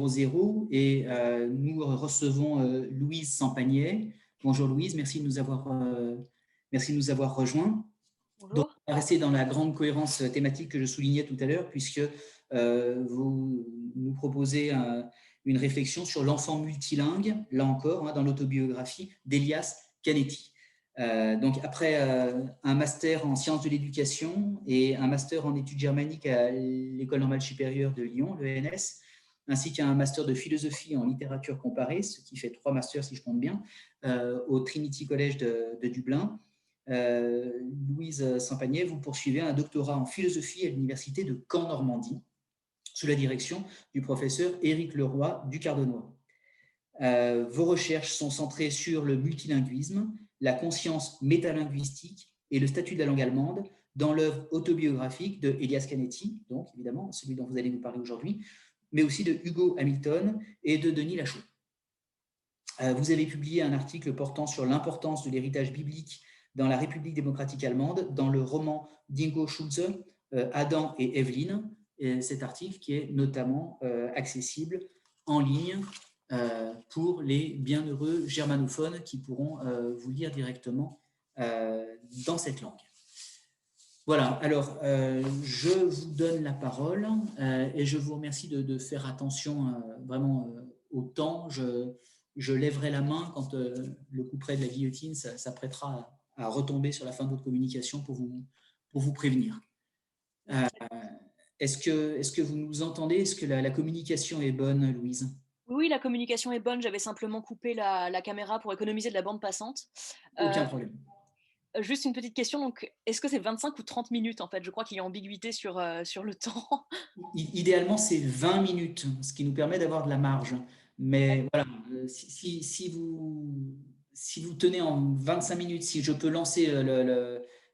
numéro 0 et nous recevons Louise Sampagnet. Bonjour Louise, merci de nous avoir rejoints. Donc, Bonjour. on va rester dans la grande cohérence thématique que je soulignais tout à l'heure, puisque vous nous proposez une réflexion sur l'enfant multilingue, là encore, dans l'autobiographie d'Elias Canetti. Donc, après un master en sciences de l'éducation et un master en études germaniques à l'École normale supérieure de Lyon, l'ENS, ainsi qu'un master de philosophie en littérature comparée, ce qui fait 3 masters si je compte bien, au Trinity College de Dublin. Louise Sampagnet, vous poursuivez un doctorat en philosophie à l'université de Caen-Normandie, sous la direction du professeur Éric Leroy du Cardonnois. Vos recherches sont centrées sur le multilinguisme, la conscience métalinguistique et le statut de la langue allemande dans l'œuvre autobiographique de Elias Canetti, donc évidemment celui dont vous allez nous parler aujourd'hui, mais aussi de Hugo Hamilton et de Denis Lachaud. Vous avez publié un article portant sur l'importance de l'héritage biblique dans la République démocratique allemande, dans le roman d'Ingo Schulze, Adam et Evelyne, et cet article qui est notamment accessible en ligne pour les bienheureux germanophones qui pourront vous lire directement dans cette langue. Voilà, alors je vous donne la parole et je vous remercie de faire attention vraiment au temps. Je lèverai la main quand le couperet de la guillotine s'apprêtera à retomber sur la fin de votre communication pour vous prévenir. Est-ce que vous nous entendez? Est-ce que la communication est bonne, Louise? Oui, la communication est bonne. J'avais simplement coupé la caméra pour économiser de la bande passante. Aucun problème. Juste une petite question. Donc, est-ce que c'est 25 ou 30 minutes en fait? Je crois qu'il y a ambiguïté sur le temps. Idéalement, c'est 20 minutes, ce qui nous permet d'avoir de la marge. Mais voilà, si vous tenez en 25 minutes, si je peux lancer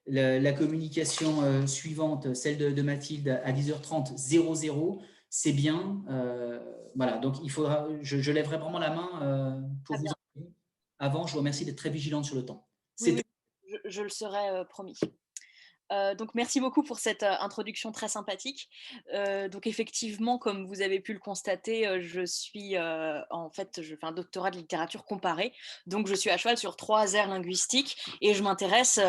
la communication suivante, celle de Mathilde, à 10h30, 00, c'est bien. Voilà, donc je lèverai vraiment la main pour Très vous bien. en donner. Avant, je vous remercie d'être très vigilante sur le temps. Oui, oui, je le serai, promis. Donc merci beaucoup pour cette introduction très sympathique. Donc effectivement, comme vous avez pu le constater, je fais un doctorat de littérature comparée. Donc je suis à cheval sur 3 aires linguistiques et je m'intéresse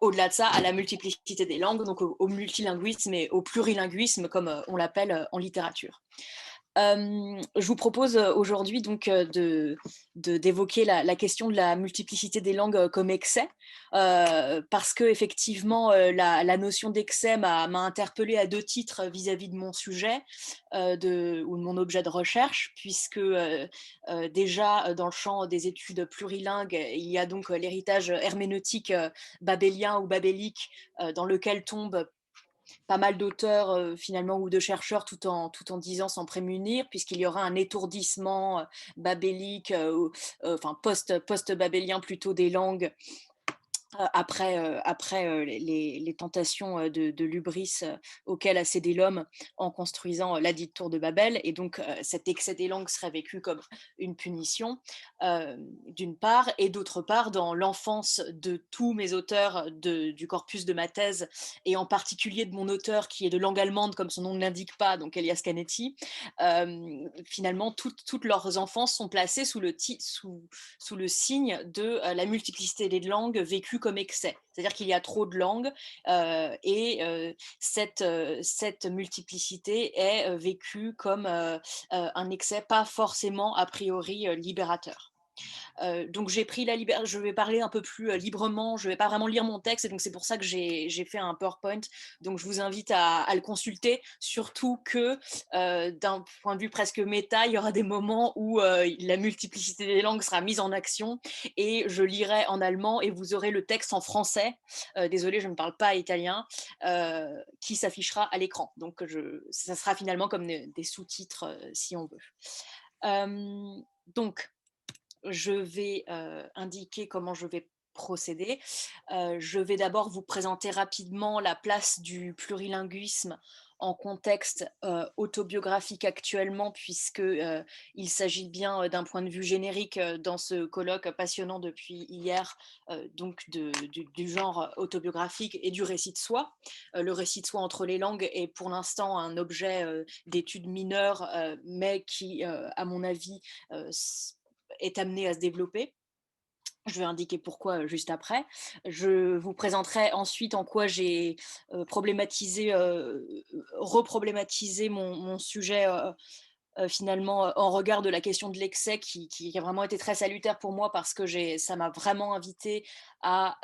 au-delà de ça à la multiplicité des langues, donc au multilinguisme et au plurilinguisme comme on l'appelle en littérature. Je vous propose aujourd'hui donc d'évoquer la question de la multiplicité des langues comme excès, parce que effectivement la notion d'excès m'a interpellée à 2 titres vis-à-vis de mon sujet ou de mon objet de recherche, puisque déjà dans le champ des études plurilingues, il y a donc l'héritage herméneutique babélien ou babélique dans lequel tombe pas mal d'auteurs finalement ou de chercheurs tout en disant s'en prémunir, puisqu'il y aura un étourdissement babélique, enfin post-babélien plutôt des langues après les tentations de l'hubris auquel a cédé l'homme en construisant la dite tour de Babel. Et donc cet excès des langues serait vécu comme une punition, d'une part, et d'autre part, dans l'enfance de tous mes auteurs du corpus de ma thèse, et en particulier de mon auteur qui est de langue allemande, comme son nom ne l'indique pas, donc Elias Canetti, finalement, toutes leurs enfances sont placées sous le signe de la multiplicité des langues vécues comme excès. C'est-à-dire qu'il y a trop de langues et cette multiplicité est vécue comme un excès pas forcément a priori libérateur. Donc j'ai pris la liberté, je vais parler un peu plus librement, je ne vais pas vraiment lire mon texte, et donc c'est pour ça que j'ai fait un PowerPoint, donc je vous invite à le consulter, surtout que d'un point de vue presque méta, il y aura des moments où la multiplicité des langues sera mise en action, et je lirai en allemand, et vous aurez le texte en français, désolé, je ne parle pas italien, qui s'affichera à l'écran, donc ça sera finalement comme des sous-titres si on veut. Donc, je vais indiquer comment je vais procéder. Je vais d'abord vous présenter rapidement la place du plurilinguisme en contexte autobiographique actuellement, puisque il s'agit bien d'un point de vue générique dans ce colloque passionnant depuis hier, donc du genre autobiographique et du récit de soi. Le récit de soi entre les langues est pour l'instant un objet d'étude mineure, mais qui, à mon avis, est amené à se développer. Je vais indiquer pourquoi juste après. Je vous présenterai ensuite en quoi j'ai problématisé, reproblématisé mon sujet finalement en regard de la question de l'excès qui a vraiment été très salutaire pour moi parce que ça m'a vraiment invité à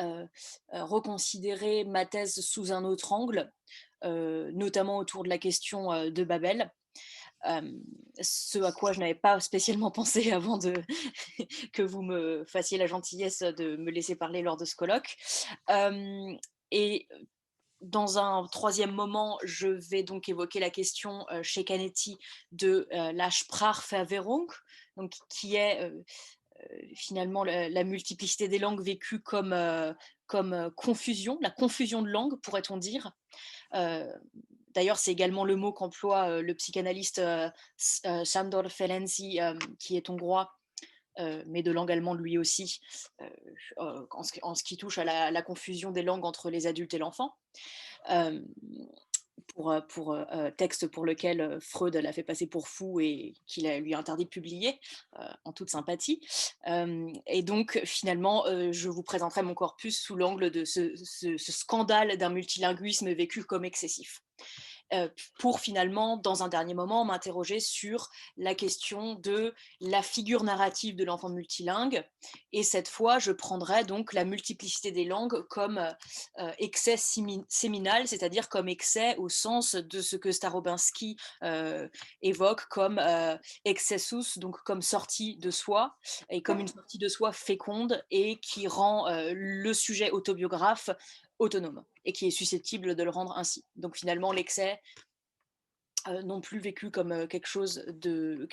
reconsidérer ma thèse sous un autre angle, notamment autour de la question de Babel. Ce à quoi je n'avais pas spécialement pensé avant que vous me fassiez la gentillesse de me laisser parler lors de ce colloque. Et dans un troisième moment, je vais donc évoquer la question chez Canetti de la Sprachverwirrung, donc qui est finalement la multiplicité des langues vécue comme confusion, la confusion de langue, pourrait-on dire. D'ailleurs, c'est également le mot qu'emploie le psychanalyste Sándor Ferenczi, qui est hongrois, mais de langue allemande lui aussi, en ce qui touche à la confusion des langues entre les adultes et l'enfant. Pour texte pour lequel Freud l'a fait passer pour fou et qu'il lui a interdit de publier, en toute sympathie. Et donc, finalement, je vous présenterai mon corpus sous l'angle de ce scandale d'un multilinguisme vécu comme excessif. Pour finalement, dans un dernier moment, m'interroger sur la question de la figure narrative de l'enfant multilingue. Et cette fois, je prendrai donc la multiplicité des langues comme excès séminal, c'est-à-dire comme excès au sens de ce que Starobinski évoque comme excessus, donc comme sortie de soi, et comme une sortie de soi féconde et qui rend le sujet autobiographe autonome et qui est susceptible de le rendre ainsi. Donc finalement, l'excès non plus vécu comme quelque chose de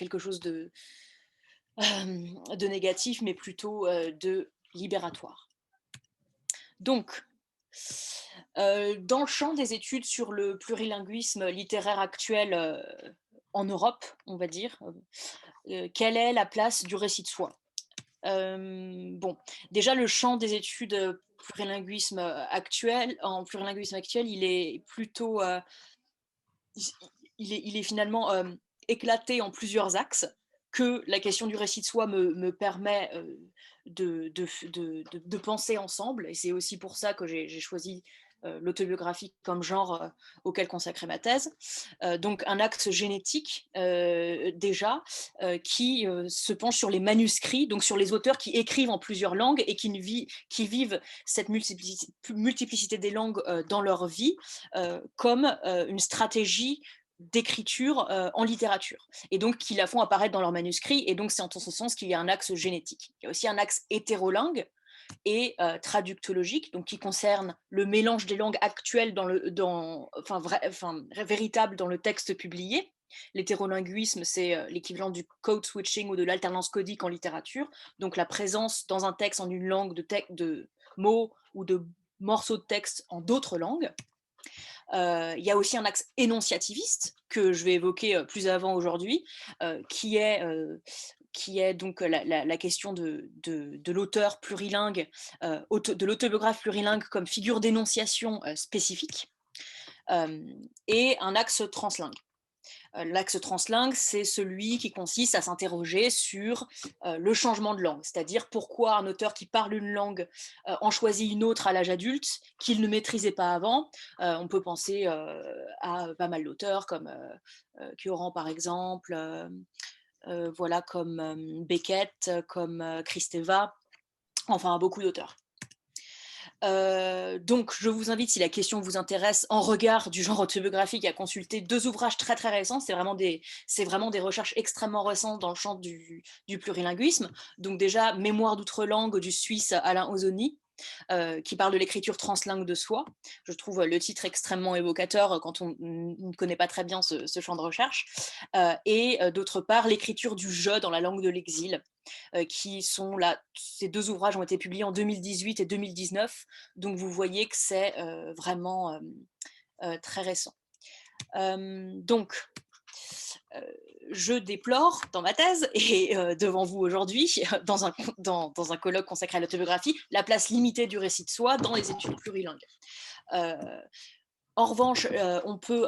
négatif, mais plutôt de libératoire. Donc, dans le champ des études sur le plurilinguisme littéraire actuel en Europe, on va dire, quelle est la place du récit de soi? Bon, déjà le champ des études en plurilinguisme actuel, il est plutôt, il est finalement éclaté en plusieurs axes que la question du récit de soi me permet de penser ensemble. Et c'est aussi pour ça que j'ai choisi l'autobiographie comme genre auquel consacrer ma thèse. Donc un axe génétique déjà qui se penche sur les manuscrits, donc sur les auteurs qui écrivent en plusieurs langues et qui vivent cette multiplicité des langues dans leur vie comme une stratégie d'écriture en littérature, et donc qui la font apparaître dans leurs manuscrits, et donc c'est en ce sens qu'il y a un axe génétique. Il y a aussi un axe hétérolingue et traductologique, donc qui concerne le mélange des langues actuelles véritable dans le texte publié. L'hétérolinguisme, c'est l'équivalent du code switching ou de l'alternance codique en littérature, donc la présence dans un texte en une langue de mots ou de morceaux de texte en d'autres langues. Il y a aussi un axe énonciativiste que je vais évoquer plus avant aujourd'hui, qui est donc la question de l'auteur plurilingue, de l'autobiographe plurilingue comme figure d'énonciation spécifique, et un axe translingue. L'axe translingue, c'est celui qui consiste à s'interroger sur le changement de langue, c'est-à-dire pourquoi un auteur qui parle une langue en choisit une autre à l'âge adulte qu'il ne maîtrisait pas avant. On peut penser à pas mal d'auteurs comme Kioran par exemple, voilà, comme Beckett, comme Kristeva, enfin beaucoup d'auteurs. Donc, je vous invite, si la question vous intéresse, en regard du genre autobiographique, à consulter deux ouvrages très très récents. C'est vraiment des recherches extrêmement récentes dans le champ du plurilinguisme. Donc déjà, Mémoire d'outre-langue du Suisse Alain Ozoni, qui parle de l'écriture translingue de soi. Je trouve le titre extrêmement évocateur quand on ne connaît pas très bien ce champ de recherche. Et d'autre part, l'écriture du je dans la langue de l'exil, qui sont là. Ces deux ouvrages ont été publiés en 2018 et 2019, donc vous voyez que c'est vraiment très récent. Donc, je déplore dans ma thèse et devant vous aujourd'hui, dans un colloque consacré à l'autobiographie, la place limitée du récit de soi dans les études plurilingues. Euh, En revanche, on peut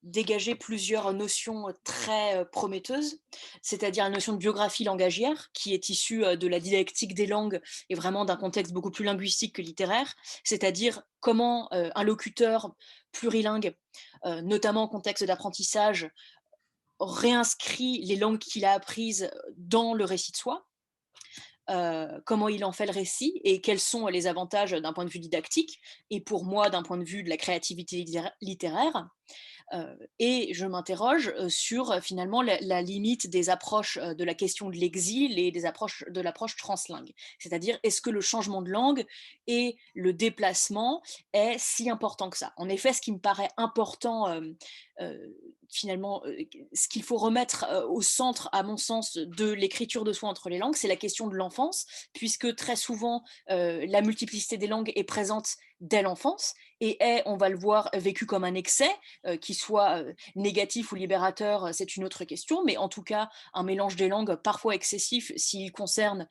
dégager plusieurs notions très prometteuses, c'est-à-dire la notion de biographie langagière, qui est issue de la dialectique des langues et vraiment d'un contexte beaucoup plus linguistique que littéraire, c'est-à-dire comment un locuteur plurilingue, notamment en contexte d'apprentissage, réinscrit les langues qu'il a apprises dans le récit de soi, comment il en fait le récit et quels sont les avantages d'un point de vue didactique et pour moi d'un point de vue de la créativité littéraire. Et je m'interroge sur finalement la limite des approches de la question de l'exil et de l'approche translingue. C'est-à-dire, est-ce que le changement de langue et le déplacement est si important que ça? En effet, ce qui me paraît important, euh, finalement, ce qu'il faut remettre au centre, à mon sens, de l'écriture de soi entre les langues, c'est la question de l'enfance, puisque très souvent, la multiplicité des langues est présente dès l'enfance et est, on va le voir, vécu comme un excès, qui soit négatif ou libérateur, c'est une autre question, mais en tout cas, un mélange des langues parfois excessif s'il concerne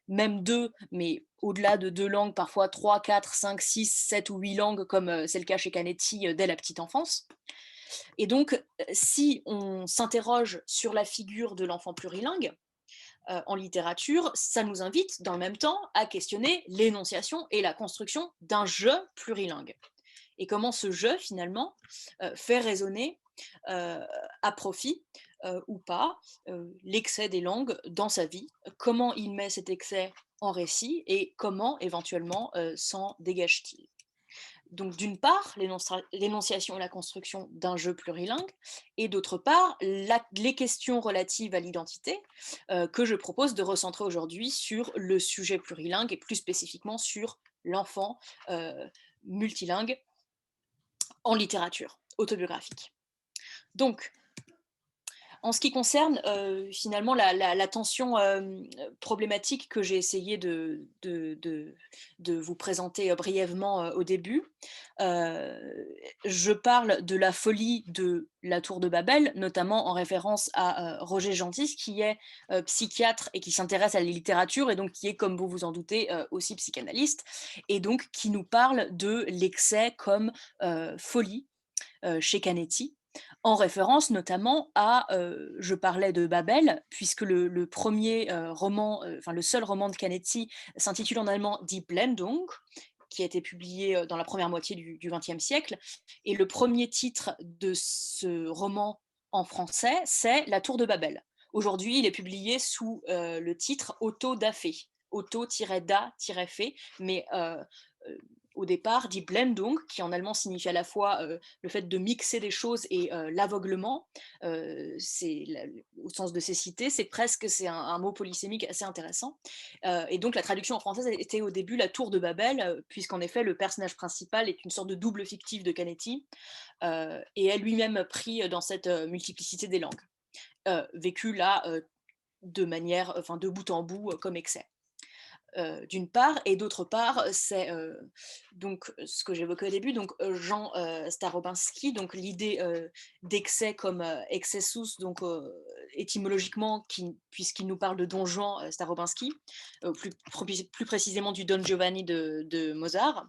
même deux, mais au-delà de deux langues, parfois 3, 4, 5, 6, 7 ou 8 langues, comme c'est le cas chez Canetti dès la petite enfance. Et donc, si on s'interroge sur la figure de l'enfant plurilingue, en littérature, ça nous invite dans le même temps à questionner l'énonciation et la construction d'un je plurilingue et comment ce jeu, finalement, fait résonner à profit ou pas l'excès des langues dans sa vie, comment il met cet excès en récit et comment, éventuellement, s'en dégage-t-il. Donc, d'une part, l'énonciation et la construction d'un jeu plurilingue, et d'autre part, les questions relatives à l'identité que je propose de recentrer aujourd'hui sur le sujet plurilingue et plus spécifiquement sur l'enfant multilingue en littérature autobiographique. Donc, en ce qui concerne finalement la tension problématique que j'ai essayé de vous présenter brièvement au début, je parle de la folie de la Tour de Babel, notamment en référence à Roger Gentis, qui est psychiatre et qui s'intéresse à la littérature, et donc qui est, comme vous vous en doutez, aussi psychanalyste, et donc qui nous parle de l'excès comme folie chez Canetti, en référence notamment à, je parlais de Babel, puisque le premier roman, enfin le seul roman de Canetti s'intitule en allemand Die Blendung, qui a été publié dans la première moitié du XXe siècle. Et le premier titre de ce roman en français, c'est La Tour de Babel. Aujourd'hui, il est publié sous le titre Otto da Fee, Otto-da-Fee, mais au départ, Die Blendung, qui en allemand signifie à la fois le fait de mixer des choses et l'aveuglement, au sens de cécité, c'est un mot polysémique assez intéressant. Et donc la traduction en français était au début la Tour de Babel, puisqu'en effet le personnage principal est une sorte de double fictif de Canetti, et est lui-même pris dans cette multiplicité des langues, vécu là de manière, enfin de bout en bout comme excès. D'une part, et d'autre part, c'est donc ce que j'évoquais au début, donc Jean Starobinski, donc l'idée d'excès comme excessus, donc étymologiquement, puisqu'il nous parle de Don Juan Starobinski, plus précisément du Don Giovanni de Mozart.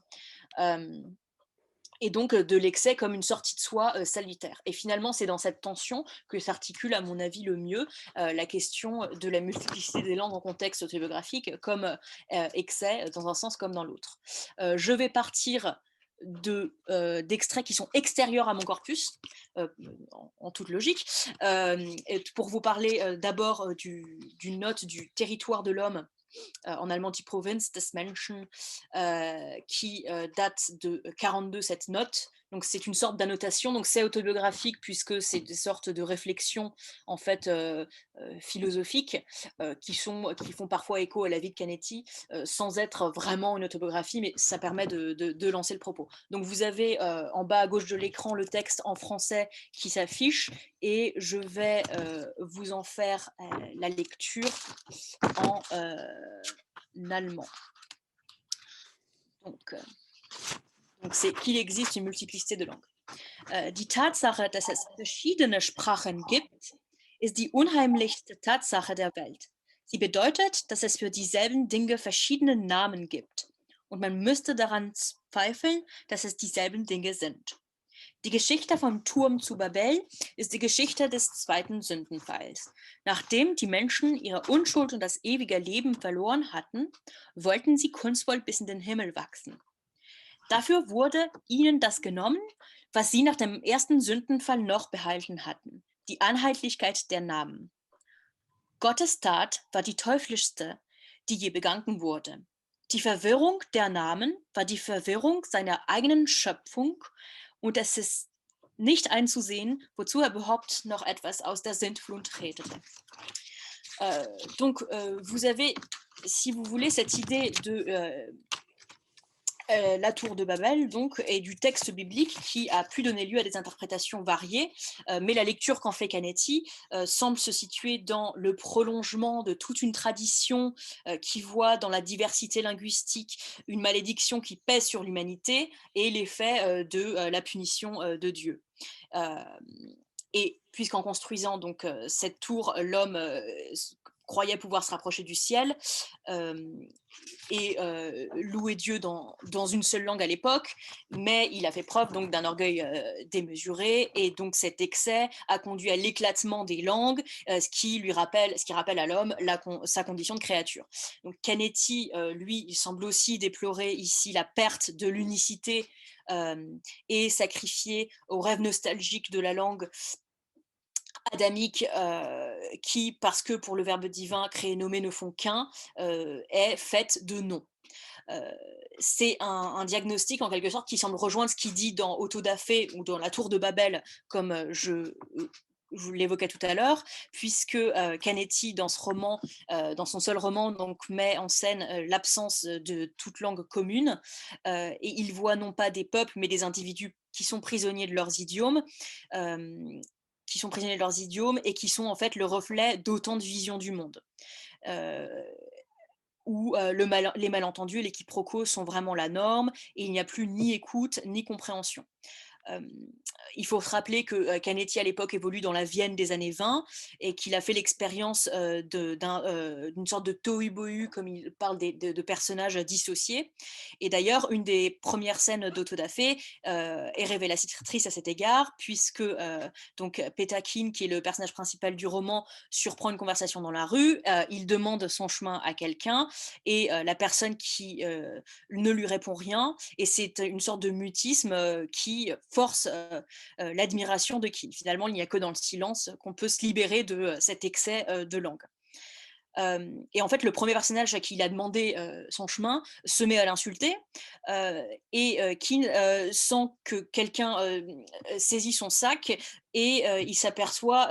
Et donc de l'excès comme une sortie de soi salutaire. Et finalement, c'est dans cette tension que s'articule, à mon avis, le mieux la question de la multiplicité des langues en contexte autobiographique comme excès dans un sens comme dans l'autre. Je vais partir d'extraits qui sont extérieurs à mon corpus, en toute logique, pour vous parler d'abord d'une note du territoire de l'homme, en allemand die Provinz des Menschen, qui date de 42, cette note. Donc c'est une sorte d'annotation, donc c'est autobiographique puisque c'est des sortes de réflexions en fait philosophiques qui font parfois écho à la vie de Canetti, sans être vraiment une autobiographie, mais ça permet de lancer le propos. Donc vous avez en bas à gauche de l'écran le texte en français qui s'affiche, et je vais vous en faire la lecture en allemand. Donc c'est qu'il existe une multiplicité de langues. Die Tatsache, dass es verschiedene Sprachen gibt, ist die unheimlichste Tatsache der Welt. Sie bedeutet, dass es für dieselben Dinge verschiedene Namen gibt. Und man müsste daran zweifeln, dass es dieselben Dinge sind. Die Geschichte vom Turm zu Babel ist die Geschichte des zweiten Sündenfalls. Nachdem die Menschen ihre Unschuld und das ewige Leben verloren hatten, wollten sie kunstvoll bis in den Himmel wachsen. Dafür wurde ihnen das genommen, was sie nach dem ersten Sündenfall noch behalten hatten: die Einheitlichkeit der Namen. Gottes Tat war die teuflischste, die je begangen wurde. Die Verwirrung der Namen war die Verwirrung seiner eigenen Schöpfung, und es ist nicht einzusehen, wozu er überhaupt noch etwas aus der Sintflut redete. Donc, vous avez, si vous voulez, cette idée de la tour de Babel, donc, et du texte biblique qui a pu donner lieu à des interprétations variées, mais la lecture qu'en fait Canetti semble se situer dans le prolongement de toute une tradition qui voit dans la diversité linguistique une malédiction qui pèse sur l'humanité et l'effet de la punition de Dieu. Et puisqu'en construisant donc cette tour, l'homme croyait pouvoir se rapprocher du ciel, et louer Dieu dans une seule langue à l'époque, mais il a fait preuve donc d'un orgueil démesuré, et donc cet excès a conduit à l'éclatement des langues, ce qui rappelle à l'homme sa condition de créature. Donc Canetti, lui, il semble aussi déplorer ici la perte de l'unicité et sacrifier au rêve nostalgique de la langue adamique, qui, parce que pour le Verbe divin, créer, nommer ne font qu'un, est faite de noms. C'est un diagnostic en quelque sorte qui semble rejoindre ce qu'il dit dans Otto da Fé ou dans La Tour de Babel, comme je vous l'évoquais tout à l'heure, puisque Canetti, dans ce roman, dans son seul roman, donc, met en scène l'absence de toute langue commune, et il voit non pas des peuples, mais des individus qui sont prisonniers de leurs idiomes, euh, et qui sont en fait le reflet d'autant de visions du monde. Euh, où les malentendus et les quiproquos sont vraiment la norme, et il n'y a plus ni écoute ni compréhension. Euh, il faut se rappeler que Canetti à l'époque évolue dans la Vienne des années 20 et qu'il a fait l'expérience d'une sorte de tohu-bohu, comme il parle de personnages dissociés. Et d'ailleurs, une des premières scènes d'Otto da Fé est révélatrice à cet égard, puisque donc Petakin, qui est le personnage principal du roman, surprend une conversation dans la rue, il demande son chemin à quelqu'un, et la personne qui ne lui répond rien, et c'est une sorte de mutisme qui force l'admiration de Keane. Finalement, il n'y a que dans le silence qu'on peut se libérer de cet excès de langue. Et en fait, le premier personnage à qui il a demandé son chemin se met à l'insulter, et Keane sent que quelqu'un saisit son sac, et il s'aperçoit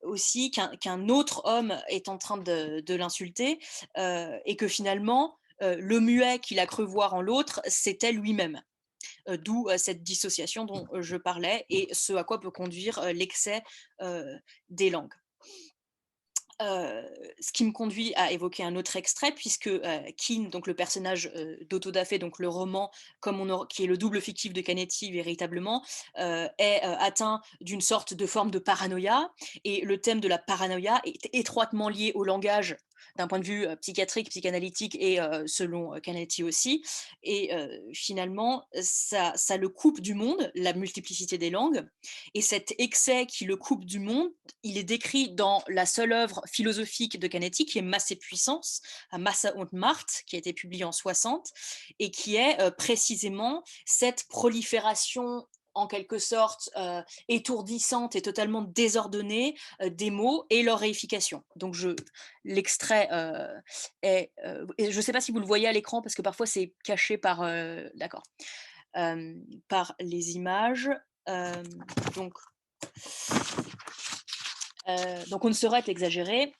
aussi qu'un autre homme est en train de l'insulter, et que finalement, le muet qu'il a cru voir en l'autre, c'était lui-même. D'où cette dissociation dont je parlais, et ce à quoi peut conduire l'excès des langues. Ce qui me conduit à évoquer un autre extrait, puisque Keane, donc le personnage d'Otto da Fé, donc le roman qui est le double fictif de Canetti véritablement, est atteint d'une sorte de forme de paranoïa, et le thème de la paranoïa est étroitement lié au langage d'un point de vue psychiatrique, psychanalytique, et selon Canetti aussi. Et finalement, ça le coupe du monde, la multiplicité des langues, et cet excès qui le coupe du monde, il est décrit dans la seule œuvre philosophique de Canetti, qui est Masse et puissance, à Massa und Macht, qui a été publié en 60, et qui est précisément cette prolifération en quelque sorte étourdissante et totalement désordonnée des mots et leur réification. Donc l'extrait est... et je ne sais pas si vous le voyez à l'écran, parce que parfois c'est caché par, d'accord, par les images. Donc, ohne Surreit exagéré.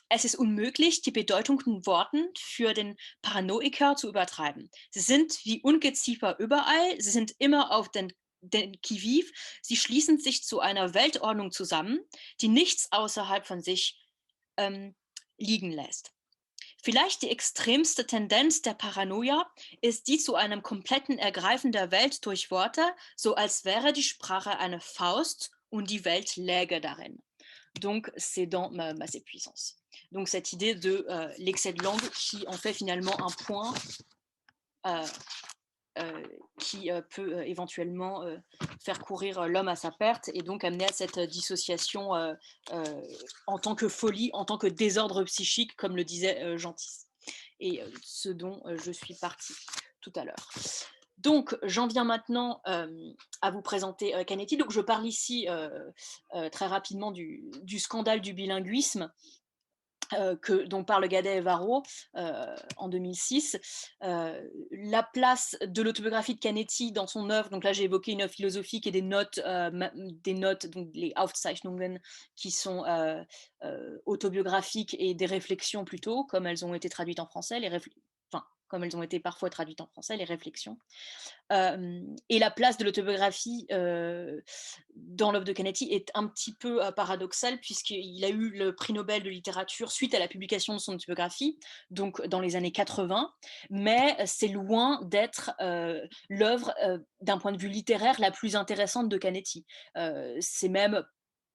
Es ist unmöglich, die Bedeutung von Worten für den Paranoiker zu übertreiben. Sie sind wie Ungeziefer überall, sie sind immer auf den Qui-vive, sie schließen sich zu einer Weltordnung zusammen, die nichts außerhalb von sich liegen lässt. Vielleicht die extremste Tendenz der Paranoia ist die zu einem kompletten Ergreifen der Welt durch Worte, so als wäre die Sprache eine Faust und die Welt läge darin. Donc, c'est dans Masse et Puissance. Donc, cette idée de l'excès de langue qui en fait finalement un point euh, qui peut éventuellement faire courir l'homme à sa perte et donc amener à cette dissociation en tant que folie, en tant que désordre psychique, comme le disait Gentis. Et ce dont je suis partie tout à l'heure. Donc, j'en viens maintenant à vous présenter Canetti. Donc, je parle ici très rapidement du scandale du bilinguisme dont parle Gadet et Varro en 2006. La place de l'autobiographie de Canetti dans son œuvre, donc là j'ai évoqué une œuvre philosophique et des notes, donc les Aufzeichnungen, qui sont autobiographiques et des réflexions plutôt, comme elles ont été traduites en français, comme elles ont été parfois traduites en français, les réflexions. Et la place de l'autobiographie dans l'œuvre de Canetti est un petit peu paradoxale, puisqu'il a eu le prix Nobel de littérature suite à la publication de son autobiographie, donc dans les années 80, mais c'est loin d'être l'œuvre, d'un point de vue littéraire, la plus intéressante de Canetti. C'est même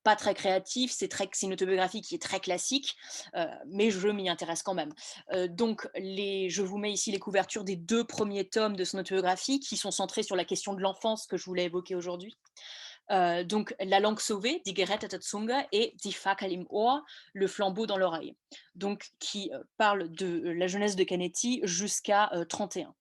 pas très créatif, c'est une autobiographie qui est très classique, mais je m'y intéresse quand même. Donc, je vous mets ici les couvertures des 2 premiers tomes de son autobiographie qui sont centrés sur la question de l'enfance que je voulais évoquer aujourd'hui. Donc, La langue sauvée, Die gerettete Zunge, et Die Fackel im Ohr, Le flambeau dans l'oreille, donc qui parle de la jeunesse de Canetti jusqu'à 31.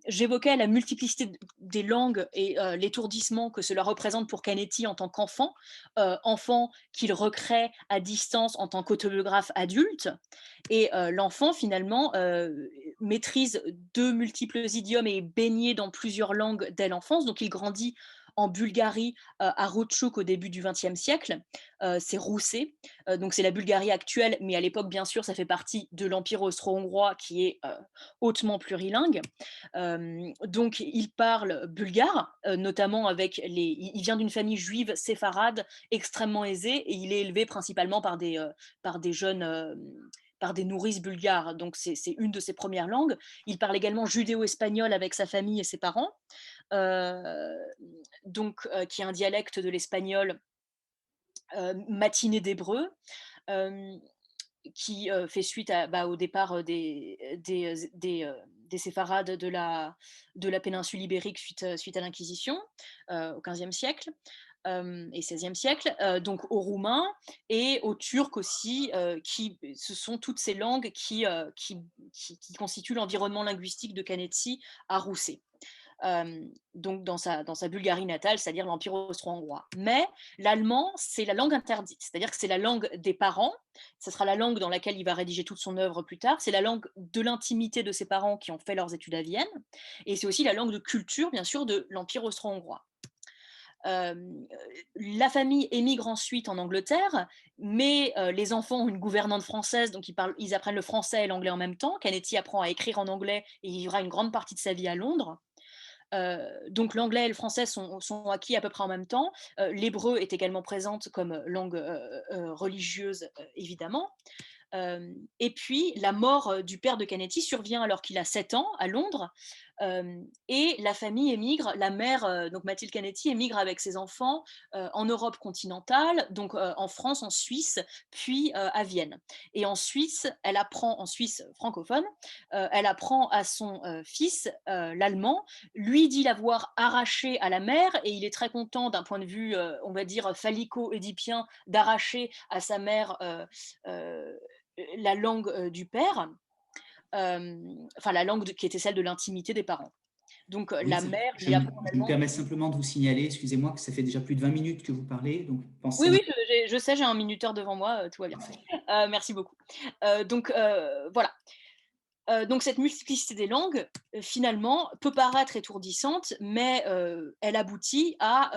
J'évoquais la multiplicité des langues et l'étourdissement que cela représente pour Canetti en tant qu'enfant, enfant qu'il recrée à distance en tant qu'autobiographe adulte. Et l'enfant, finalement, maîtrise 2 multiples idiomes et est baigné dans plusieurs langues dès l'enfance. Donc, il grandit en Bulgarie, à Rutshuk au début du XXe siècle. C'est Roussé, donc c'est la Bulgarie actuelle, mais à l'époque, bien sûr, ça fait partie de l'Empire austro-hongrois qui est hautement plurilingue. Donc, il parle bulgare, notamment il vient d'une famille juive séfarade extrêmement aisée et il est élevé principalement par des jeunes. Par des nourrices bulgares, donc c'est une de ses premières langues. Il parle également judéo-espagnol avec sa famille et ses parents, qui est un dialecte de l'espagnol matiné d'hébreu, qui fait suite au départ des séfarades de la péninsule ibérique suite à l'Inquisition au XVe siècle et XVIe siècle, donc au roumain et au turc aussi, ce sont toutes ces langues qui constituent l'environnement linguistique de Canetti à Roussé. Donc dans sa Bulgarie natale, c'est-à-dire l'Empire austro-hongrois. Mais l'allemand, c'est la langue interdite, c'est-à-dire que c'est la langue des parents, ce sera la langue dans laquelle il va rédiger toute son œuvre plus tard, c'est la langue de l'intimité de ses parents qui ont fait leurs études à Vienne, et c'est aussi la langue de culture, bien sûr, de l'Empire austro-hongrois. La famille émigre ensuite en Angleterre, mais les enfants ont une gouvernante française, donc ils apprennent le français et l'anglais en même temps. Canetti apprend à écrire en anglais et il vivra une grande partie de sa vie à Londres. Donc l'anglais et le français sont acquis à peu près en même temps. L'hébreu est également présente comme langue religieuse, évidemment. Et puis la mort du père de Canetti survient alors qu'il a 7 ans à Londres, et la famille émigre, la mère, donc Mathilde Canetti, émigre avec ses enfants en Europe continentale, donc en France, en Suisse, puis à Vienne. Et en Suisse, en Suisse francophone, elle apprend à son fils l'allemand, lui dit l'avoir arraché à la mère, et il est très content d'un point de vue, on va dire, phallico-édipien, d'arracher à sa mère la langue du père, enfin la langue qui était celle de l'intimité des parents. Donc Oui, la mère je lui me, apprend je me l'allemand. permets simplement de vous signaler, excusez-moi, que ça fait déjà plus de 20 minutes que vous parlez, donc pensez Oui, à oui, je sais, j'ai un minuteur devant moi, tout va bien. Merci beaucoup. Donc voilà. Donc cette multiplicité des langues, finalement, peut paraître étourdissante, mais elle aboutit à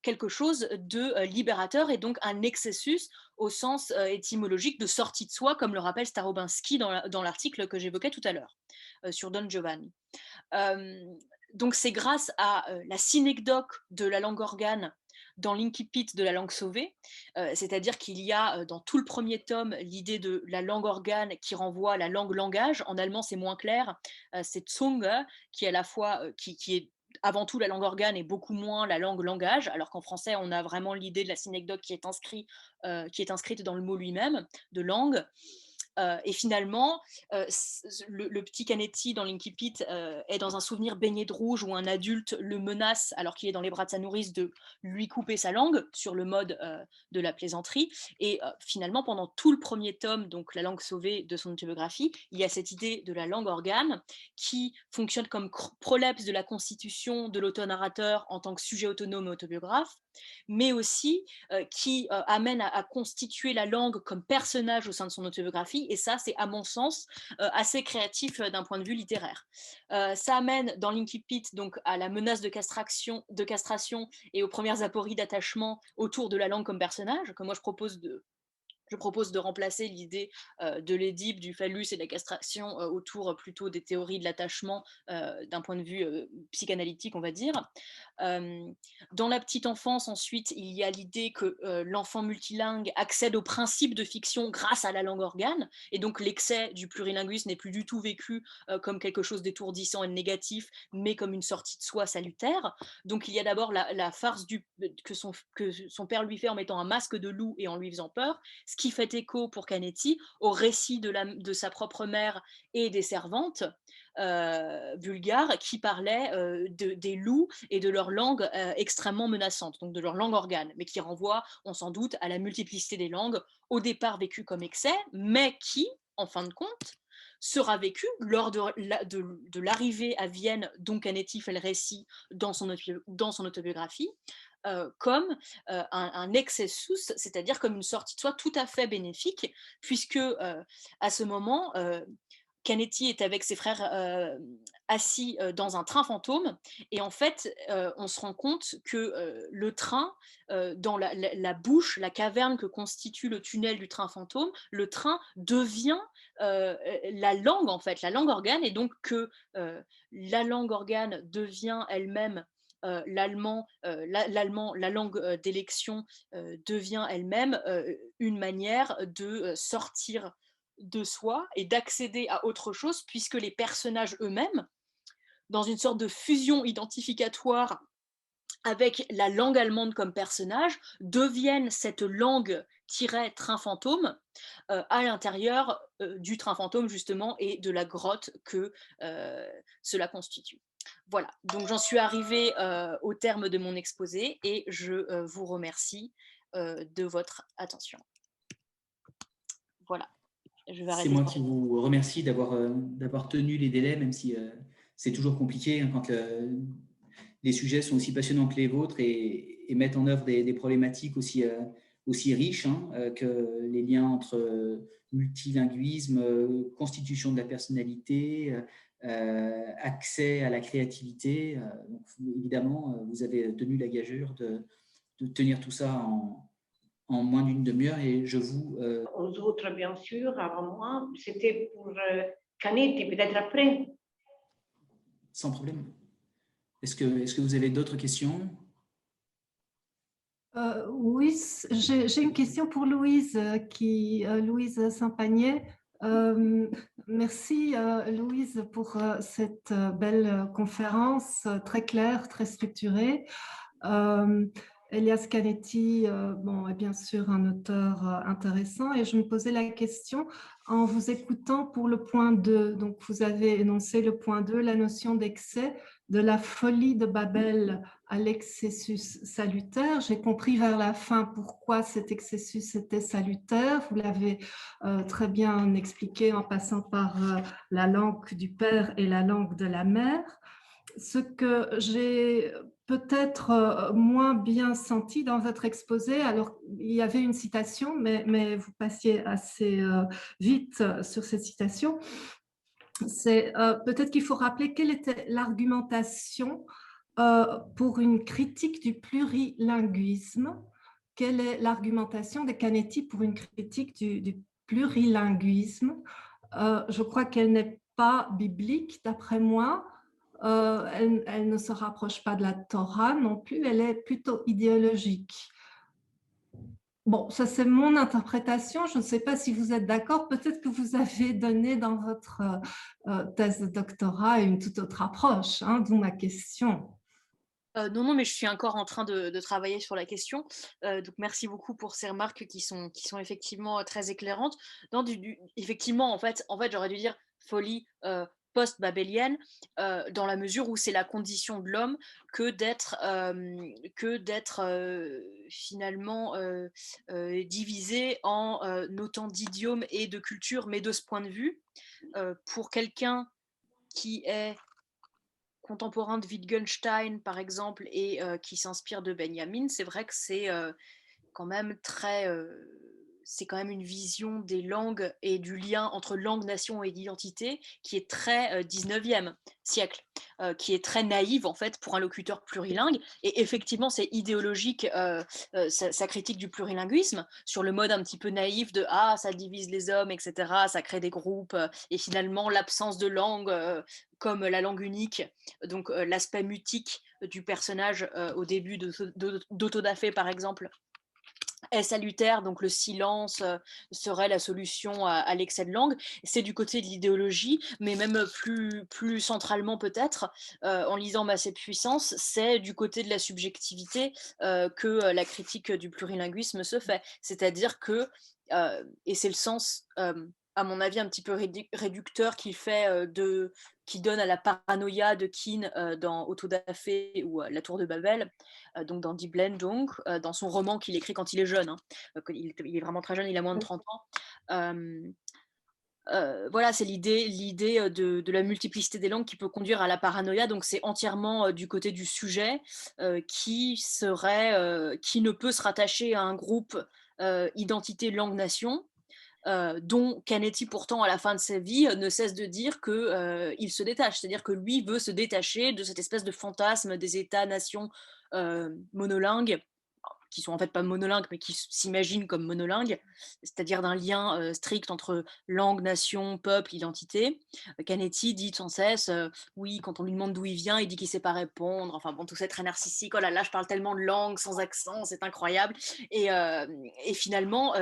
quelque chose de libérateur et donc un excessus au sens étymologique de sortie de soi, comme le rappelle Starobinski dans l'article que j'évoquais tout à l'heure sur Don Giovanni. Donc c'est grâce à la synecdoque de la langue organe dans l'incipit de la langue sauvée, c'est-à-dire qu'il y a dans tout le premier tome l'idée de la langue organe qui renvoie à la langue langage. En allemand, c'est moins clair, c'est Zunge qui est à la fois qui est avant tout la langue organe et beaucoup moins la langue langage, alors qu'en français, on a vraiment l'idée de la synecdoque qui est inscrite dans le mot lui-même, de langue. Et finalement, le petit Canetti dans l'Incipit est dans un souvenir baigné de rouge où un adulte le menace, alors qu'il est dans les bras de sa nourrice, de lui couper sa langue sur le mode de la plaisanterie. Et finalement, pendant tout le premier tome, donc La langue sauvée de son autobiographie, il y a cette idée de la langue organe qui fonctionne comme prolepse de la constitution de l'autonarrateur en tant que sujet autonome et autobiographe, mais aussi qui amène à constituer la langue comme personnage au sein de son autobiographie. Et ça, c'est à mon sens assez créatif d'un point de vue littéraire. Ça amène dans l'Incipit donc à la menace de castration et aux premières apories d'attachement autour de la langue comme personnage, que moi je propose de remplacer l'idée de l'Édipe, du phallus et de la castration autour plutôt des théories de l'attachement d'un point de vue psychanalytique, on va dire. Dans la petite enfance, ensuite, il y a l'idée que l'enfant multilingue accède au principe de fiction grâce à la langue organe, et donc l'excès du plurilinguisme n'est plus du tout vécu comme quelque chose d'étourdissant et de négatif, mais comme une sortie de soi salutaire. Donc il y a d'abord la farce que son père lui fait en mettant un masque de loup et en lui faisant peur, ce qui fait écho pour Canetti au récit de sa propre mère et des servantes bulgares qui parlaient des loups et de leur langue extrêmement menaçante, donc de leur langue organe, mais qui renvoie, on s'en doute, à la multiplicité des langues, au départ vécues comme excès, mais qui, en fin de compte, sera vécu lors de l'arrivée à Vienne, dont Canetti fait le récit dans son autobiographie, comme un excessus, c'est-à-dire comme une sortie de soi tout à fait bénéfique, puisque à ce moment, Canetti est avec ses frères assis dans un train fantôme, et en fait, on se rend compte que le train, dans la bouche, la caverne que constitue le tunnel du train fantôme, le train devient la langue, en fait, la langue organe, et donc que la langue organe devient elle-même l'allemand, la langue d'élection devient elle-même une manière de sortir de soi et d'accéder à autre chose, puisque les personnages eux-mêmes, dans une sorte de fusion identificatoire avec la langue allemande comme personnage, deviennent cette langue train fantôme à l'intérieur du train fantôme justement et de la grotte que cela constitue. Voilà, donc j'en suis arrivée au terme de mon exposé et je vous remercie de votre attention. Voilà. C'est moi qui vous remercie d'avoir tenu les délais, même si c'est toujours compliqué hein, quand les sujets sont aussi passionnants que les vôtres et mettent en œuvre des problématiques aussi riches hein, que les liens entre multilinguisme, constitution de la personnalité, accès à la créativité. Donc, évidemment, vous avez tenu la gageure de tenir tout ça en moins d'une demi-heure et je vous... Aux autres, bien sûr, avant moi, c'était pour Canetti, peut-être après. Sans problème. Est-ce que vous avez d'autres questions? Oui, j'ai une question pour Louise, Louise Saint-Pagnet. Merci Louise pour cette belle conférence très claire, très structurée. Elias Canetti est bien sûr un auteur intéressant et je me posais la question en vous écoutant pour le point 2. Donc vous avez énoncé le point 2, la notion d'excès, de la folie de Babel à l'excessus salutaire. J'ai compris vers la fin pourquoi cet excessus était salutaire. Vous l'avez très bien expliqué en passant par la langue du père et la langue de la mère. Ce que j'ai peut-être moins bien senti dans votre exposé, alors il y avait une citation, mais vous passiez assez vite sur cette citation, c'est peut-être qu'il faut rappeler quelle était l'argumentation pour une critique du plurilinguisme. Quelle est l'argumentation de Canetti pour une critique du plurilinguisme? Je crois qu'elle n'est pas biblique, d'après moi. elle ne se rapproche pas de la Torah non plus, elle est plutôt idéologique. Bon, ça c'est mon interprétation, je ne sais pas si vous êtes d'accord, peut-être que vous avez donné dans votre thèse de doctorat une toute autre approche, hein, d'où ma question. Non, non, mais je suis encore en train de travailler sur la question. Donc, merci beaucoup pour ces remarques qui sont effectivement très éclairantes. Non, effectivement, en fait, j'aurais dû dire folie post-babélienne, dans la mesure où c'est la condition de l'homme que d'être finalement divisé en autant d'idiomes et de cultures, mais de ce point de vue, pour quelqu'un qui est contemporain de Wittgenstein, par exemple, et qui s'inspire de Benjamin, c'est vrai que c'est quand même c'est quand même une vision des langues et du lien entre langue, nation et identité qui est très 19e siècle, qui est très naïve en fait pour un locuteur plurilingue. Et effectivement, c'est idéologique, sa critique du plurilinguisme, sur le mode un petit peu naïf de « ah, ça divise les hommes, etc., ça crée des groupes, et finalement l'absence de langue comme la langue unique, donc l'aspect mutique du personnage au début d'Autodafé par exemple, est salutaire, donc le silence serait la solution à l'excès de langue. C'est du côté de l'idéologie, mais même plus centralement peut-être, en lisant Masse et puissance, c'est du côté de la subjectivité que la critique du plurilinguisme se fait. C'est-à-dire que, et c'est le sens, à mon avis, un petit peu réducteur qu'il fait qui donne à la paranoïa de Keane dans Autodafé ou La Tour de Babel, donc dans Die Blendung, dans son roman qu'il écrit quand il est jeune. Hein. Il est vraiment très jeune, il a moins de 30 ans. Voilà, c'est l'idée de la multiplicité des langues qui peut conduire à la paranoïa. Donc c'est entièrement du côté du sujet qui ne peut se rattacher à un groupe identité langue nation. Dont Canetti pourtant à la fin de sa vie ne cesse de dire qu'il se détache, c'est-à-dire que lui veut se détacher de cette espèce de fantasme des États-nations monolingues, qui sont en fait pas monolingues, mais qui s'imaginent comme monolingues, c'est-à-dire d'un lien strict entre langue, nation, peuple, identité. Canetti dit sans cesse, oui, quand on lui demande d'où il vient, il dit qu'il ne sait pas répondre, enfin bon, tout ça est très narcissique, oh là là, je parle tellement de langue sans accent, c'est incroyable, et finalement,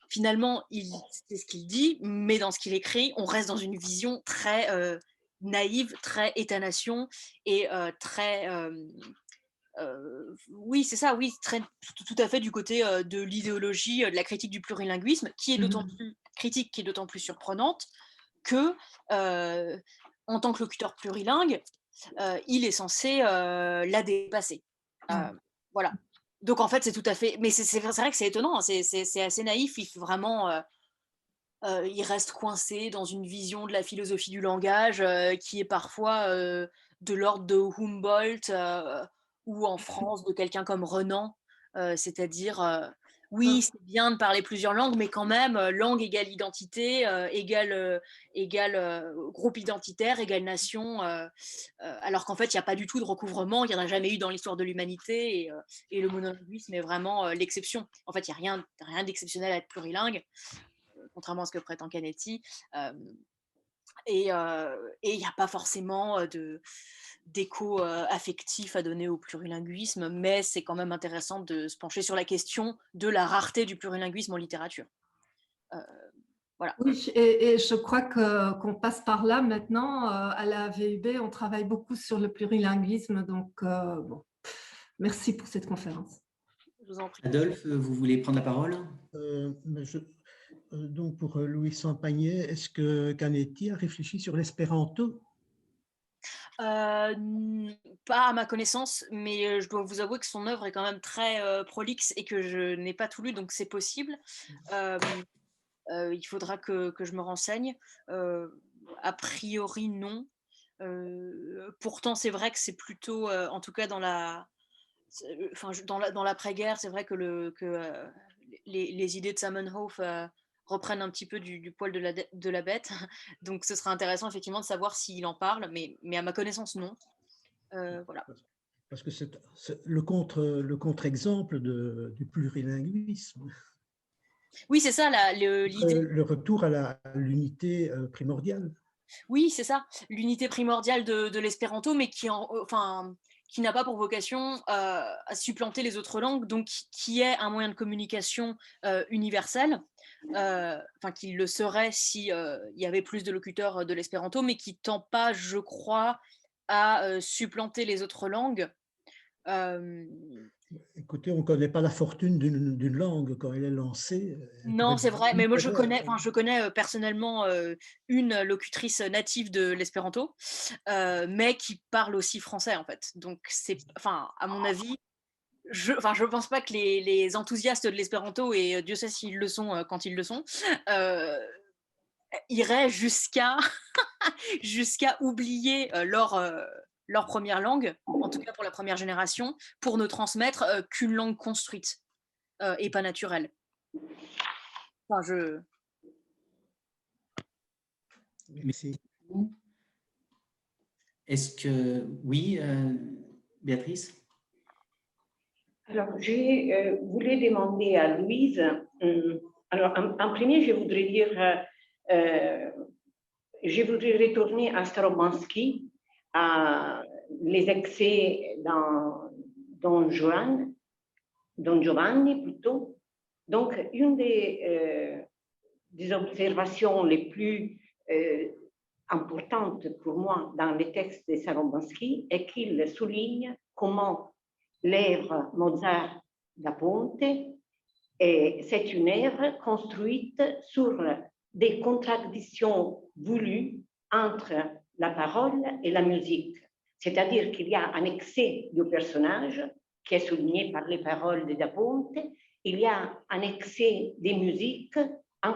c'est ce qu'il dit, mais dans ce qu'il écrit, on reste dans une vision très naïve, très État-nation et très... oui, c'est ça, oui, tout à fait du côté de l'idéologie, de la critique du plurilinguisme, qui est d'autant plus critique, qui est d'autant plus surprenante que, en tant que locuteur plurilingue, il est censé la dépasser. Voilà. Donc en fait, c'est tout à fait. Mais c'est vrai que c'est étonnant, hein, c'est assez naïf. Il faut vraiment. Il reste coincé dans une vision de la philosophie du langage qui est parfois de l'ordre de Humboldt ou en France de quelqu'un comme Renan, c'est-à-dire oui, c'est bien de parler plusieurs langues, mais quand même, langue égale identité, égale groupe identitaire, égale nation, alors qu'en fait, il n'y a pas du tout de recouvrement, il n'y en a jamais eu dans l'histoire de l'humanité, et le monolinguisme est vraiment l'exception. En fait, il n'y a rien d'exceptionnel à être plurilingue, contrairement à ce que prétend Canetti. Et il n'y a pas forcément d'écho affectif à donner au plurilinguisme, mais c'est quand même intéressant de se pencher sur la question de la rareté du plurilinguisme en littérature. Voilà. Oui, et je crois qu'on passe par là maintenant. À la VUB, on travaille beaucoup sur le plurilinguisme, donc bon, merci pour cette conférence. Je vous en prie. Adolphe, vous voulez prendre la parole? Donc pour Louis Sampagnet, est-ce que Canetti a réfléchi sur l'espéranto? Pas à ma connaissance, mais je dois vous avouer que son œuvre est quand même très prolixe et que je n'ai pas tout lu, donc c'est possible. Il faudra que je me renseigne. A priori, non. Pourtant, c'est vrai que c'est plutôt, en tout cas dans l'après-guerre, c'est vrai que les idées de Zamenhof reprennent un petit peu du poil de la bête. Donc, ce sera intéressant effectivement de savoir s'il en parle, mais à ma connaissance, non. Voilà. Parce que c'est le contre-exemple du plurilinguisme. Oui, c'est ça l'idée. Le retour à l'unité primordiale. Oui, c'est ça, l'unité primordiale de l'espéranto, mais qui n'a pas pour vocation à supplanter les autres langues, donc qui est un moyen de communication universel, qu'il le serait si il y avait plus de locuteurs de l'espéranto, mais qui tend pas, je crois, à supplanter les autres langues. Écoutez, on ne connaît pas la fortune d'une langue quand elle est lancée. Elle peut Non, être c'est vrai, mais moi je littéraire. connais personnellement une locutrice native de l'espéranto, mais qui parle aussi français en fait. Donc c'est, à mon avis, je pense pas que les enthousiastes de l'espéranto, et Dieu sait s'ils le sont quand ils le sont, iraient jusqu'à jusqu'à oublier leur première langue, en tout cas pour la première génération, pour ne transmettre qu'une langue construite et pas naturelle. Merci. Est-ce que, oui, Béatrice? Alors, je voulais demander à Louise, alors en premier, je voudrais dire, je voudrais retourner à Starobansky, à les excès dans Don Giovanni plutôt. Donc, une des observations les plus importantes pour moi dans les textes de Starobansky est qu'il souligne comment l'œuvre Mozart da Ponte, c'est une œuvre construite sur des contradictions voulues entre la parole et la musique. C'est-à-dire qu'il y a un excès du personnage qui est souligné par les paroles de Da Ponte, il y a un excès des musiques en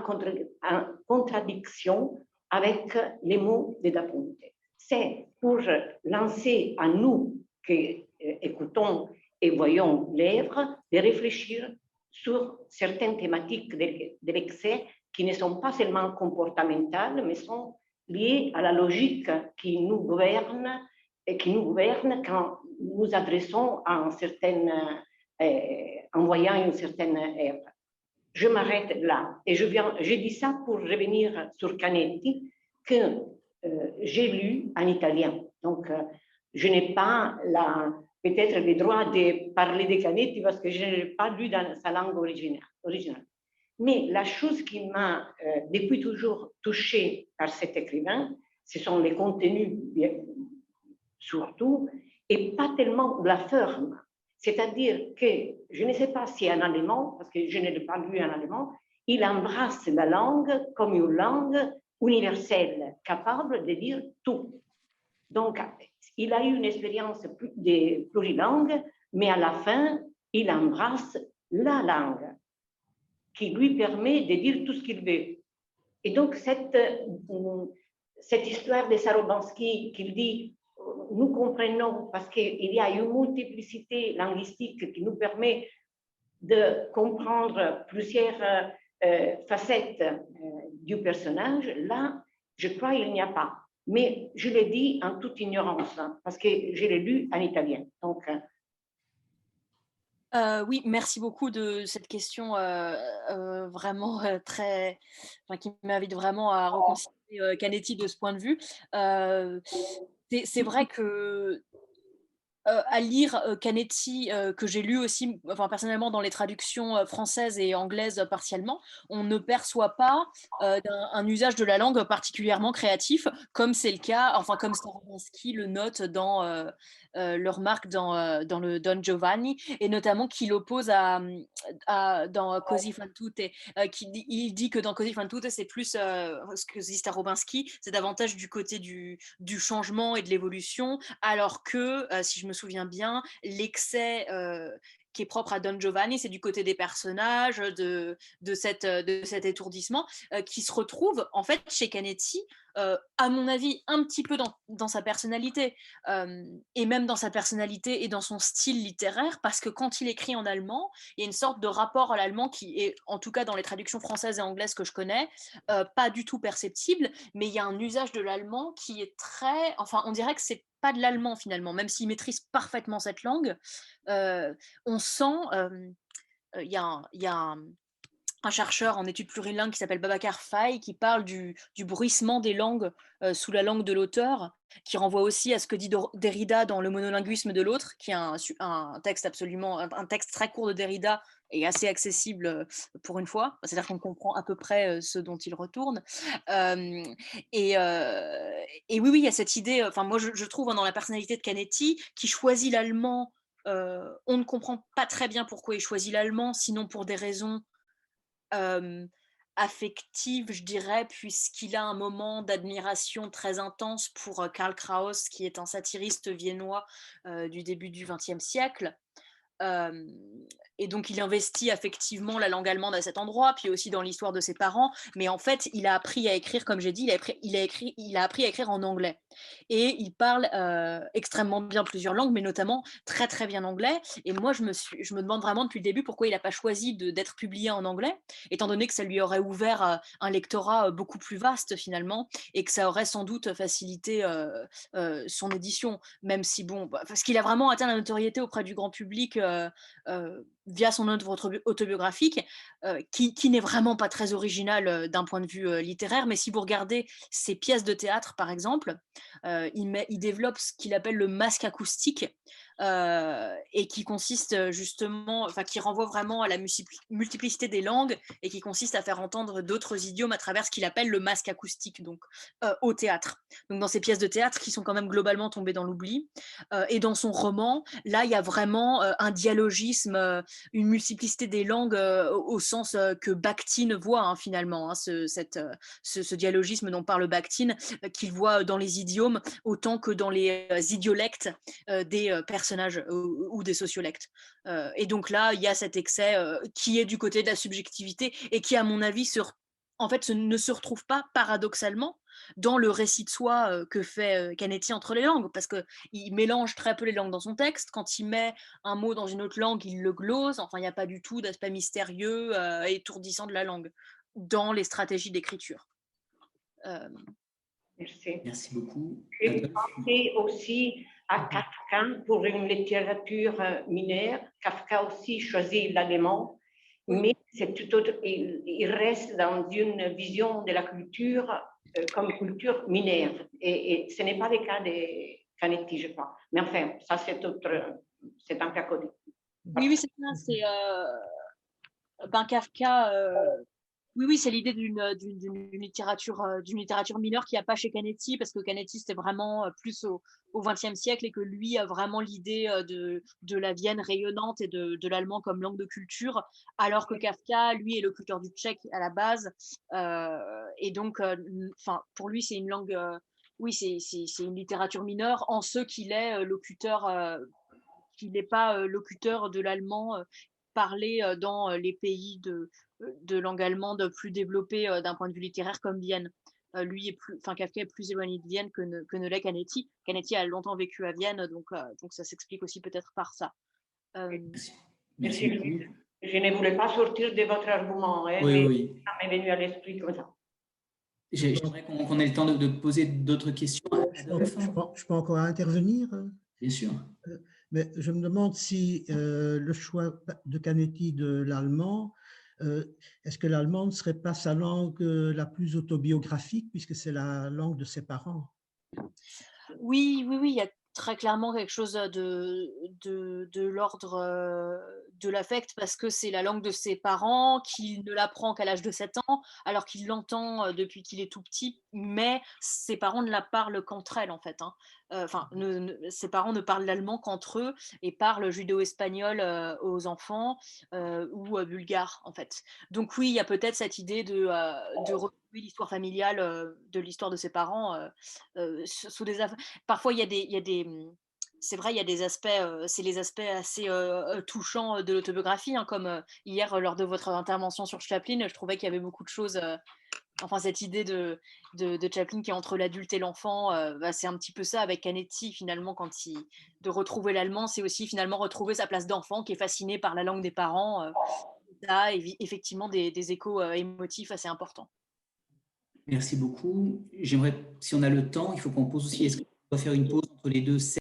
contradiction avec les mots de Da Ponte. C'est pour lancer à nous qui écoutons et voyons l'œuvre de réfléchir sur certaines thématiques de l'excès qui ne sont pas seulement comportementales, mais sont liées à la logique qui nous gouverne et qui nous gouverne quand nous adressons à en voyant une certaine œuvre. Je m'arrête là et je dis ça pour revenir sur Canetti que j'ai lu en italien. Donc, je n'ai pas peut-être le droit de parler de Canetti parce que je n'ai pas lu dans sa langue originale. Mais la chose qui m'a depuis toujours touchée par cet écrivain, ce sont les contenus surtout, et pas tellement la forme. C'est-à-dire que, je ne sais pas si en allemand, parce que je ne l'ai pas lu en allemand, il embrasse la langue comme une langue universelle, capable de dire tout. Donc, il a eu une expérience de plurilangue, mais à la fin, il embrasse la langue qui lui permet de dire tout ce qu'il veut. Et donc, cette histoire de Starobansky qu'il dit, nous comprenons parce qu'il y a une multiplicité linguistique qui nous permet de comprendre plusieurs facettes du personnage, là, je crois qu'il n'y a pas. Mais je l'ai dit en toute ignorance, parce que je l'ai lu en italien. Donc, oui, merci beaucoup de cette question vraiment qui m'invite vraiment à reconsidérer Canetti de ce point de vue. C'est vrai que à lire Canetti, que j'ai lu aussi, personnellement dans les traductions françaises et anglaises partiellement, on ne perçoit pas un usage de la langue particulièrement créatif, comme c'est le cas, comme Starobinsky le note dans le remarque dans le Don Giovanni, et notamment qu'il oppose dans Così fan tutte, il dit que dans Così fan tutte, c'est plus ce que dit Starobinsky, c'est davantage du côté du changement et de l'évolution, alors que, si je me souviens bien, l'excès qui est propre à Don Giovanni, c'est du côté des personnages, de cet étourdissement, qui se retrouve en fait chez Canetti, à mon avis, un petit peu dans sa personnalité, et même dans sa personnalité et dans son style littéraire, parce que quand il écrit en allemand, il y a une sorte de rapport à l'allemand qui est, en tout cas dans les traductions françaises et anglaises que je connais, pas du tout perceptible, mais il y a un usage de l'allemand qui est très... on dirait que c'est pas de l'allemand finalement, même s'il maîtrise parfaitement cette langue, on sent... il y a un chercheur en études plurilingues qui s'appelle Babacar Faye, qui parle du bruissement des langues sous la langue de l'auteur, qui renvoie aussi à ce que dit Derrida dans Le monolinguisme de l'autre, qui est un texte un texte très court de Derrida et assez accessible pour une fois. C'est-à-dire qu'on comprend à peu près ce dont il retourne. Et oui, il y a cette idée, enfin moi je trouve dans la personnalité de Canetti, qui choisit l'allemand. On ne comprend pas très bien pourquoi il choisit l'allemand, sinon pour des raisons affective, je dirais, puisqu'il a un moment d'admiration très intense pour Karl Kraus, qui est un satiriste viennois du début du XXe siècle. Euh, et donc il investit affectivement la langue allemande à cet endroit, puis aussi dans l'histoire de ses parents, mais en fait il a appris à écrire, comme j'ai dit, il a appris à écrire en anglais, et il parle extrêmement bien plusieurs langues, mais notamment très très bien anglais. Et moi je me demande vraiment depuis le début pourquoi il n'a pas choisi d'être publié en anglais, étant donné que ça lui aurait ouvert un lectorat beaucoup plus vaste finalement, et que ça aurait sans doute facilité son édition, même si bon, parce qu'il a vraiment atteint la notoriété auprès du grand public via son œuvre autobiographique, qui n'est vraiment pas très originale d'un point de vue littéraire, mais si vous regardez ses pièces de théâtre, par exemple, il développe ce qu'il appelle le masque acoustique, et qui consiste justement, enfin qui renvoie vraiment à la multiplicité des langues, et qui consiste à faire entendre d'autres idiomes à travers ce qu'il appelle le masque acoustique, donc au théâtre. Donc dans ces pièces de théâtre qui sont quand même globalement tombées dans l'oubli, et dans son roman, là il y a vraiment un dialogisme, une multiplicité des langues au sens que Bakhtin voit hein, finalement, hein, ce dialogisme dont parle Bakhtin, qu'il voit dans les idiomes autant que dans les idiolectes des personnages ou des sociolectes. Et donc là, il y a cet excès qui est du côté de la subjectivité et qui, à mon avis, en fait, ne se retrouve pas paradoxalement dans le récit de soi que fait Canetti entre les langues, parce qu'il mélange très peu les langues dans son texte. Quand il met un mot dans une autre langue, il le glose. Enfin, il n'y a pas du tout d'aspect mystérieux et étourdissant de la langue dans les stratégies d'écriture. Merci. Merci beaucoup. J'ai pensé aussi à Kafka pour une littérature mineure. Kafka aussi choisit l'allemand, mais c'est tout autre, il reste dans une vision de la culture comme culture mineure. Et ce n'est pas le cas de Canetti, je crois. Mais enfin, ça c'est un cas connu. Oui, c'est ça. C'est Kafka. Oui, c'est l'idée d'une littérature mineure qu'il n'y a pas chez Canetti, parce que Canetti, c'était vraiment plus au XXe siècle, et que lui a vraiment l'idée de la Vienne rayonnante et de l'allemand comme langue de culture, alors que Kafka, lui, est locuteur du tchèque à la base. Et donc, pour lui, c'est une langue, oui, c'est une littérature mineure, en ce qu'il est locuteur, qu'il n'est pas locuteur de l'allemand parlé dans les pays de langue allemande plus développés d'un point de vue littéraire comme Vienne. Kafka est plus éloigné de Vienne que ne l'est Canetti. Canetti a longtemps vécu à Vienne, donc ça s'explique aussi peut-être par ça. Merci. Je ne voulais pas sortir de votre argument, hein, oui. Ça m'est venu à l'esprit comme ça. J'aimerais qu'on ait le temps de poser d'autres questions. Je peux encore intervenir? Bien sûr. Mais je me demande si le choix de Canetti de l'allemand, est-ce que l'allemand ne serait pas sa langue la plus autobiographique, puisque c'est la langue de ses parents? Oui, il y a très clairement quelque chose de l'ordre de l'affect, parce que c'est la langue de ses parents, qu'il ne l'apprend qu'à l'âge de 7 ans, alors qu'il l'entend depuis qu'il est tout petit, mais ses parents ne la parlent qu'entre elles, en fait. Hein. Ses parents ne parlent l'allemand qu'entre eux, et parlent judéo-espagnol aux enfants, ou bulgare, en fait. Donc oui, il y a peut-être cette idée de retrouver l'histoire familiale de l'histoire de ses parents sous des parfois il y a des c'est vrai, il y a des aspects, c'est les aspects assez touchants de l'autobiographie, hein, comme hier lors de votre intervention sur Chaplin, je trouvais qu'il y avait beaucoup de choses. Enfin, cette idée de Chaplin qui est entre l'adulte et l'enfant, c'est un petit peu ça avec Canetti finalement, de retrouver l'allemand, c'est aussi finalement retrouver sa place d'enfant qui est fasciné par la langue des parents. Ça a effectivement des échos émotifs assez importants. Merci beaucoup. J'aimerais, si on a le temps, il faut qu'on pose aussi, est-ce qu'on doit faire une pause entre les deux